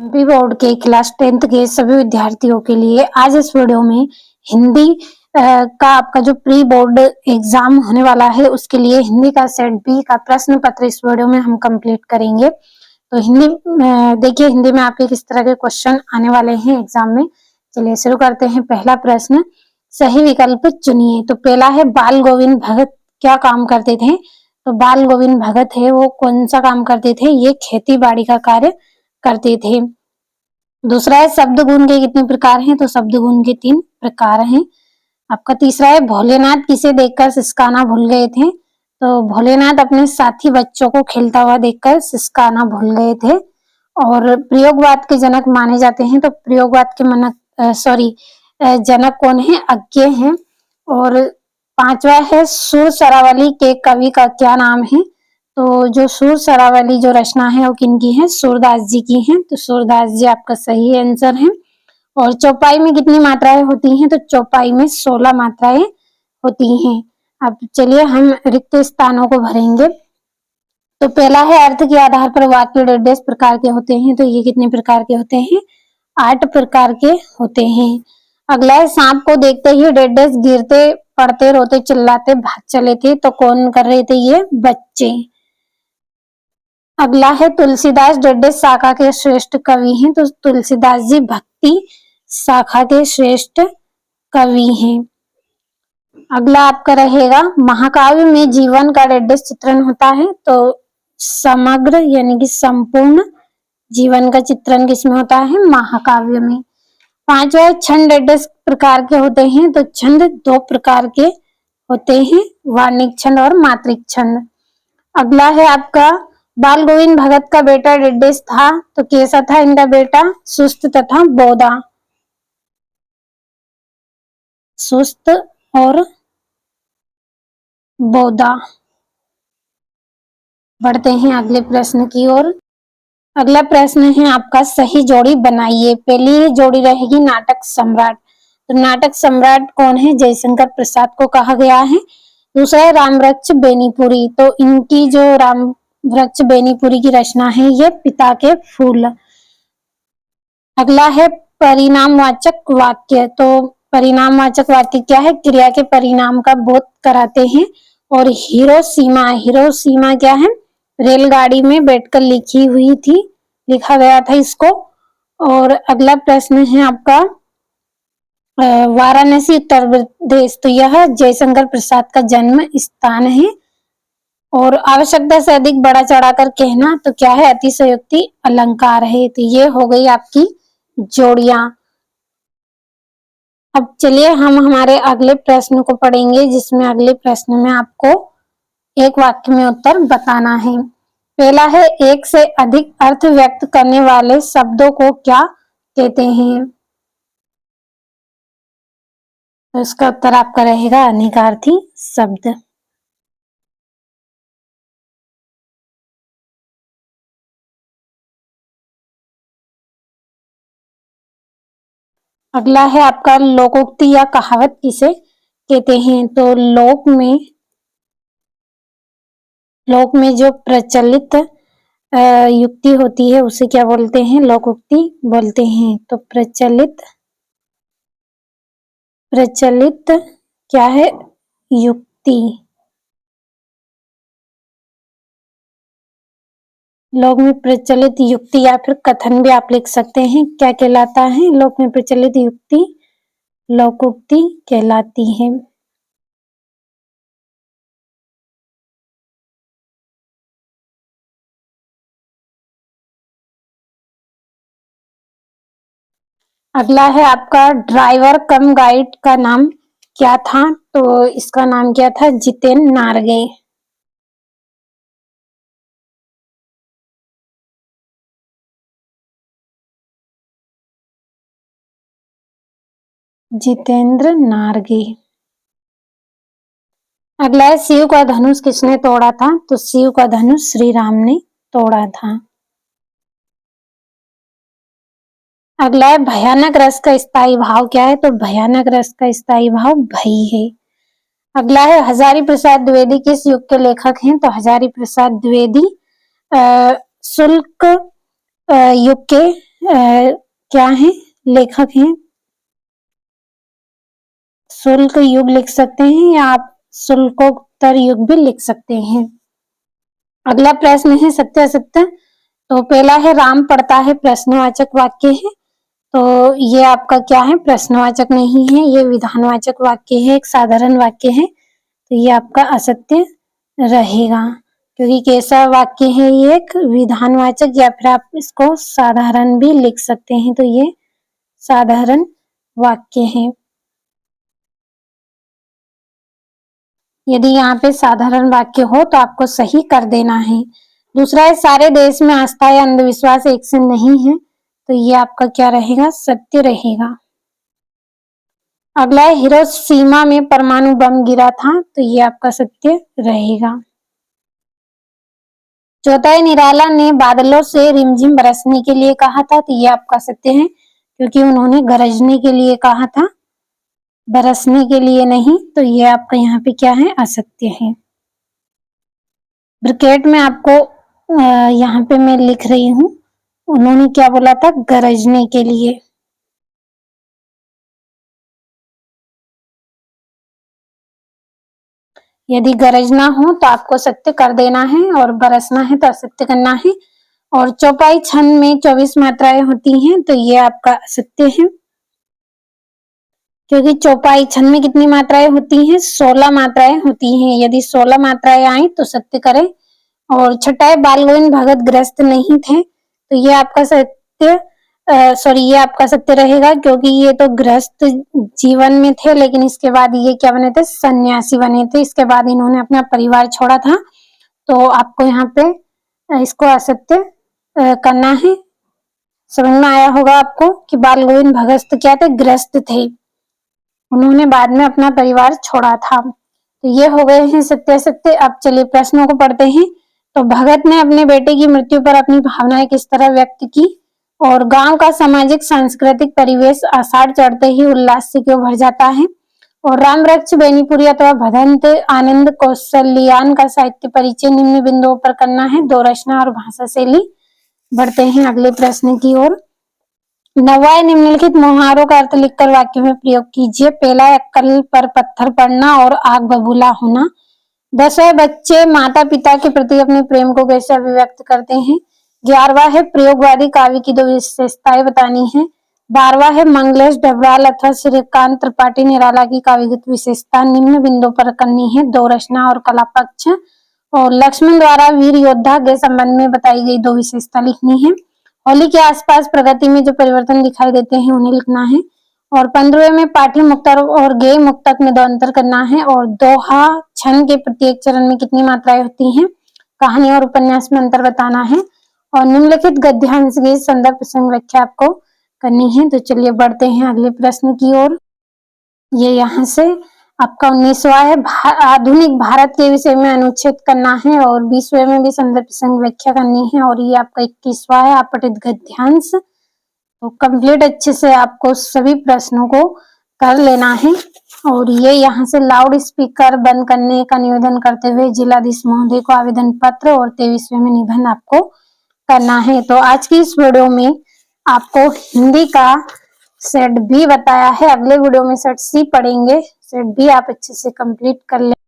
MP board के class 10th के सभी विद्यार्थियों के लिए आज इस वीडियो में हिंदी का आपका जो प्री बोर्ड एग्जाम होने वाला है उसके लिए हिंदी का सेट बी का प्रश्न पत्र इस वीडियो में हम कंप्लीट करेंगे। तो हिंदी देखिए हिंदी में आपके किस तरह के क्वेश्चन आने वाले हैं एग्जाम में। चलिए शुरू करते हैं। पहला प्रश्न, सही विकल्प चुनिए। तो पहला है बाल गोविंद भगत क्या काम करते थे। तो बाल गोविंद भगत है वो कौन सा काम करते थे, ये खेती बाड़ी का कार्य करते थे। दूसरा है शब्द गुण के कितने प्रकार हैं। तो शब्द गुण के 3 प्रकार हैं। आपका तीसरा है भोलेनाथ किसे देखकर सिसकाना भूल गए थे। तो भोलेनाथ अपने साथी बच्चों को खेलता हुआ देखकर सिसकाना भूल गए थे। और प्रयोगवाद के जनक माने जाते हैं। तो प्रयोगवाद के जनक कौन है, अज्ञे हैं। और पांचवा है सुर सरावली के कवि का क्या नाम है। तो जो सुर सरावली जो रचना है वो किनकी है, सूरदास जी की है। तो सूरदास जी आपका सही आंसर है। और चौपाई में कितनी मात्राएं होती हैं। तो चौपाई में 16 मात्राएं होती हैं। अब चलिए हम रिक्त स्थानों को भरेंगे। तो पहला है अर्थ के आधार पर वाक्य 10 प्रकार के होते हैं। तो ये कितने प्रकार के होते हैं, 8 प्रकार के होते हैं। अगला है सांप को देखते ही 10 गिरते पड़ते रोते चिल्लाते भाग चले थे। तो कौन कर रहे थे, ये बच्चे। अगला है तुलसीदास 10 शाखा के श्रेष्ठ कवि हैं। तो तुलसीदास जी भक्ति शाखा के श्रेष्ठ कवि हैं। अगला आपका रहेगा महाकाव्य में जीवन का 10 चित्रण होता है। तो समग्र यानी कि संपूर्ण जीवन का चित्रण किसमें होता है, महाकाव्य में। पांचवा छंद 10 प्रकार के होते हैं। तो छंद 2 प्रकार के होते हैं, वार्णिक छंद और मात्रिक छंद। अगला है आपका बाल गोविंद भगत का बेटा 10 था। तो कैसा था इनका बेटा, सुस्त तथा बोधा। सुस्त और बोधा। बढ़ते हैं अगले प्रश्न की ओर। अगला प्रश्न है आपका सही जोड़ी बनाइए। पहली जोड़ी रहेगी नाटक सम्राट। तो नाटक सम्राट कौन है, जयशंकर प्रसाद को कहा गया है। दूसरा है राम वृक्ष बेनीपुरी। तो इनकी जो राम वृक्ष बेनीपुरी की रचना है ये पिता के फूल। अगला है परिणामवाचक वाक्य। तो परिणामवाचक वाक्य क्या है, क्रिया के परिणाम का बोध कराते हैं। और हिरोशिमा क्या है, रेलगाड़ी में बैठकर लिखा गया था इसको। और अगला प्रश्न है आपका वाराणसी उत्तर प्रदेश। तो यह जयशंकर प्रसाद का जन्म स्थान है। और आवश्यकता से अधिक बड़ा चढ़ाकर कहना तो क्या है, अतिशयोक्ति अलंकार है। तो ये हो गई आपकी जोड़ियां। अब चलिए हम हमारे अगले प्रश्न को पढ़ेंगे, जिसमें अगले प्रश्न में आपको एक वाक्य में उत्तर बताना है। पहला है एक से अधिक अर्थ व्यक्त करने वाले शब्दों को क्या कहते हैं। तो इसका उत्तर आपका रहेगा अनेकार्थी शब्द। अगला है आपका लोकोक्ति या कहावत किसे कहते हैं। तो लोक में जो प्रचलित युक्ति होती है उसे क्या बोलते हैं, लोकोक्ति बोलते हैं। तो प्रचलित क्या है, युक्ति। लोक में प्रचलित युक्ति या फिर कथन भी आप लिख सकते हैं, क्या कहलाता है, लोक में प्रचलित युक्ति लोकोक्ति कहलाती है। अगला है आपका ड्राइवर कम गाइड का नाम क्या था। तो इसका नाम क्या था, जितेन नारगे। जितेंद्र नारगे। अगला है शिव का धनुष किसने तोड़ा था। तो शिव का धनुष श्री राम ने तोड़ा था। अगला है भयानक रस का स्थायी भाव क्या है। तो भयानक रस का स्थायी भाव भय है। अगला है हजारी प्रसाद द्विवेदी किस युग के लेखक हैं। तो हजारी प्रसाद द्विवेदी शुल्क युग के क्या है, लेखक हैं। शुल्क युग लिख सकते हैं या आप शुल्कोत्तर युग भी लिख सकते हैं। अगला प्रश्न है सत्य असत्य। तो पहला है राम पढ़ता है, प्रश्नवाचक वाक्य है। तो ये आपका क्या है, प्रश्नवाचक नहीं है, ये विधानवाचक वाक्य है, एक साधारण वाक्य है। तो ये आपका असत्य रहेगा, क्योंकि कैसा वाक्य है, ये एक विधानवाचक या फिर आप इसको साधारण भी लिख सकते हैं। तो ये साधारण वाक्य है। यदि यहाँ पे साधारण वाक्य हो तो आपको सही कर देना है। दूसरा है सारे देश में आस्था या अंधविश्वास एक से नहीं है। तो ये आपका क्या रहेगा, सत्य रहेगा। अगला है हिरोशिमा में परमाणु बम गिरा था। तो ये आपका सत्य रहेगा। चौथा है निराला ने बादलों से रिमझिम बरसने के लिए कहा था। तो ये आपका सत्य है, क्योंकि उन्होंने गरजने के लिए कहा था, बरसने के लिए नहीं। तो ये आपका यहाँ पे क्या है, असत्य है। ब्रैकेट में आपको यहाँ पे मैं लिख रही हूँ, उन्होंने क्या बोला था, गरजने के लिए। यदि गरजना हो तो आपको सत्य कर देना है और बरसना है तो असत्य करना है। और चौपाई छंद में 24 मात्राएं होती हैं। तो ये आपका असत्य है, क्योंकि चौपाई छंद में कितनी मात्राएं होती हैं, 16 मात्राएं होती हैं। यदि 16 मात्राएं आई तो सत्य करें। और छठा है बाल गोविंद भगत ग्रस्त नहीं थे। तो ये आपका सत्य ये आपका सत्य रहेगा, क्योंकि ये तो ग्रस्त जीवन में थे, लेकिन इसके बाद ये क्या बने थे, सन्यासी बने थे। इसके बाद इन्होंने अपना परिवार छोड़ा था। तो आपको यहाँ पे इसको असत्य करना है। समझ में आया होगा आपको कि बाल गोविंद भगत क्या थे, ग्रस्त थे, उन्होंने बाद में अपना परिवार छोड़ा था। तो ये हो गए हैं सत्य सत्य। अब चलिए प्रश्नों को पढ़ते हैं। तो भगत ने अपने बेटे की मृत्यु पर अपनी भावनाएं किस तरह व्यक्त की। और गांव का सामाजिक सांस्कृतिक परिवेश आषाढ़ चढ़ते ही उल्लास से क्यों भर जाता है। और राम वृक्ष बेनीपुरी अथवा भदंत आनंद कौशल्यान का साहित्य परिचय निम्न बिंदुओं पर करना है। दो रचना और भाषा शैली। बढ़ते हैं अगले प्रश्न की ओर। नवाय निम्नलिखित मुहावरों का अर्थ लिखकर वाक्य में प्रयोग कीजिए। पहला है अक्कल पर पत्थर पड़ना और आग बबूला होना। 10वें बच्चे माता पिता के प्रति अपने प्रेम को कैसे अभिव्यक्त करते हैं। 11वां है प्रयोगवादी काव्य की 2 विशेषताएं बतानी है। 12वां है मंगलेश डबराल अथवा श्रीकांत त्रिपाठी निराला की काव्यगत विशेषता निम्न बिंदु पर करनी है। 2 रचना और कला पक्ष। और लक्ष्मण द्वारा वीर योद्धा के संबंध में बताई गई 2 विशेषता लिखनी है। होली के आसपास प्रगति में जो परिवर्तन दिखाई देते हैं उन्हें लिखना है। और 15वें में पाठी मुक्तक और गेय मुक्तक में 2 अंतर करना है। और दोहा छंद के प्रत्येक चरण में कितनी मात्राएं होती हैं, कहानी और उपन्यास में अंतर बताना है। और निम्नलिखित गद्यांश की संदर्भ प्रसंग व्याख्या आपको करनी है। तो चलिए बढ़ते हैं अगले प्रश्न की ओर। ये यहाँ से आपका 19वां है आधुनिक भारत के विषय में अनुच्छेद करना है। और 20वें में भी संदर्भ प्रसंग व्याख्या करनी है। और ये आपका 21वां है अपठित गद्यांश। तो कंप्लीट अच्छे से आपको सभी प्रश्नों को कर लेना है। और ये यहाँ से लाउड स्पीकर बंद करने का निवेदन करते हुए जिलाधीश महोदय को आवेदन पत्र और 23वें में निबंध आपको करना है। तो आज की इस वीडियो में आपको हिंदी का सेट बी बताया है। अगले वीडियो में सेट सी पढ़ेंगे। सेट बी आप अच्छे से कंप्लीट कर ले।